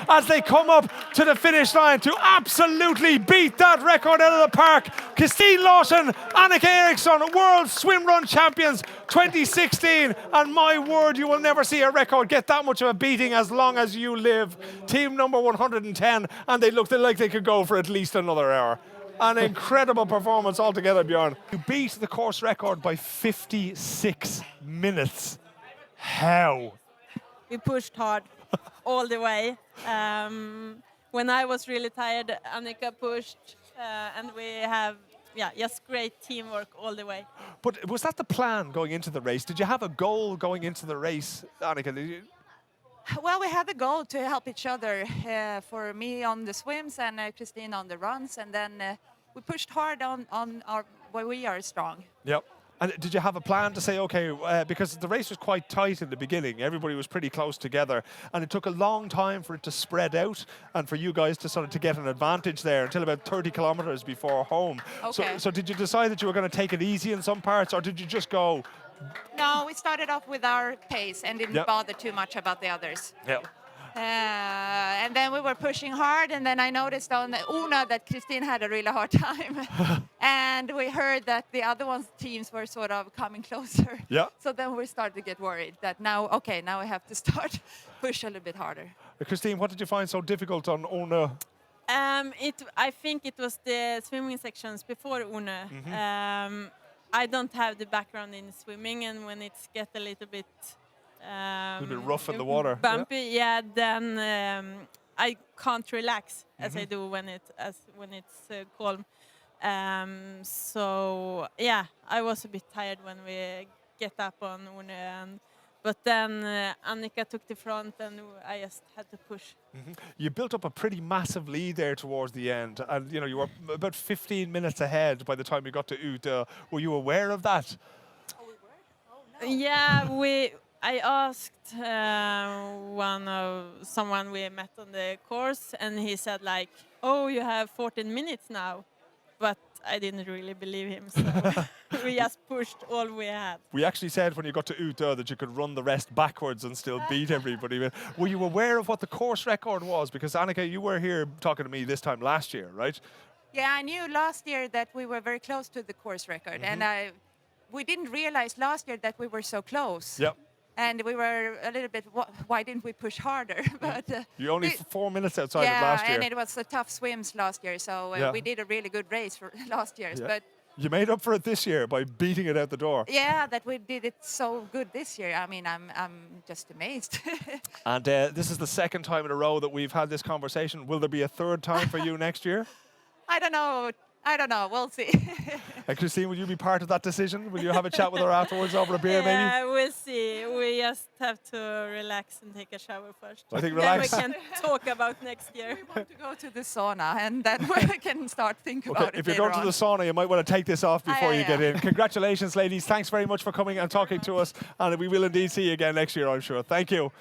as they come up to the finish line to absolutely beat that record out of the park. Christine Lawson, Annika Eriksson, World Swimrun Champions 2016. And my word, you will never see a record get that much of a beating as long as you live. Team number 110, and they looked like they could go for at least another hour. An incredible performance altogether, Bjorn. You beat the course record by 56 minutes. How? We pushed hard all the way. When I was really tired, Annika pushed, and we have just great teamwork all the way. But was that the plan going into the race? Did you have a goal going into the race, Annika? Did you? Well, we had the goal to help each other. For me on the swims and Christine on the runs, and then we pushed hard on our where we are strong. Yep. And did you have a plan to say, okay, because the race was quite tight in the beginning, everybody was pretty close together, and it took a long time for it to spread out and for you guys to sort of to get an advantage there until about 30 kilometers before home. Okay. So did you decide that you were going to take it easy in some parts, or did you just go? No, we started off with our pace and didn't bother too much about the others. Yep. And then we were pushing hard, and then I noticed on Una that Christine had a really hard time. And we heard that the other one's teams were sort of coming closer. Yeah. So then we started to get worried that now we have to start push a little bit harder. Christine, what did you find so difficult on Una? I think it was the swimming sections before Una. I don't have the background in swimming, and when it's get a little bit rough in the water, bumpy, then I can't relax as I do when it's calm. So I was a bit tired when we get up on Une, but then Annika took the front, and I just had to push. You built up a pretty massive lead there towards the end, and you were about 15 minutes ahead by the time you got to ÖTILLÖ. Were you aware of that? Oh, we were? Oh, no. Yeah, I asked someone we met on the course, and he said like, "Oh, you have 14 minutes now," but I didn't really believe him, so we just pushed all we had. We actually said when you got to ÖTILLÖ that you could run the rest backwards and still beat everybody. Were you aware of what the course record was? Because Annika, you were here talking to me this time last year, right? Yeah, I knew last year that we were very close to the course record, and we didn't realize last year that we were so close. Yep. And we were a little bit, why didn't we push harder? But you're only 4 minutes outside of last year. Yeah, and it was a tough swims last year, so we did a really good race for last year's. Yeah. But you made up for it this year by beating it out the door. Yeah, that we did it so good this year. I mean, I'm just amazed. And this is the second time in a row that we've had this conversation. Will there be a third time for you next year? I don't know. We'll see. And Christine, will you be part of that decision? Will you have a chat with her afterwards over a beer, maybe? Yeah, we'll see. We just have to relax and take a shower first. I think relax. Then we can talk about next year. We want to go to the sauna, and then we can start thinking about it. If you're going to the sauna, you might want to take this off before you get in. Congratulations, ladies. Thanks very much for coming and talking to us. And we will indeed see you again next year, I'm sure. Thank you.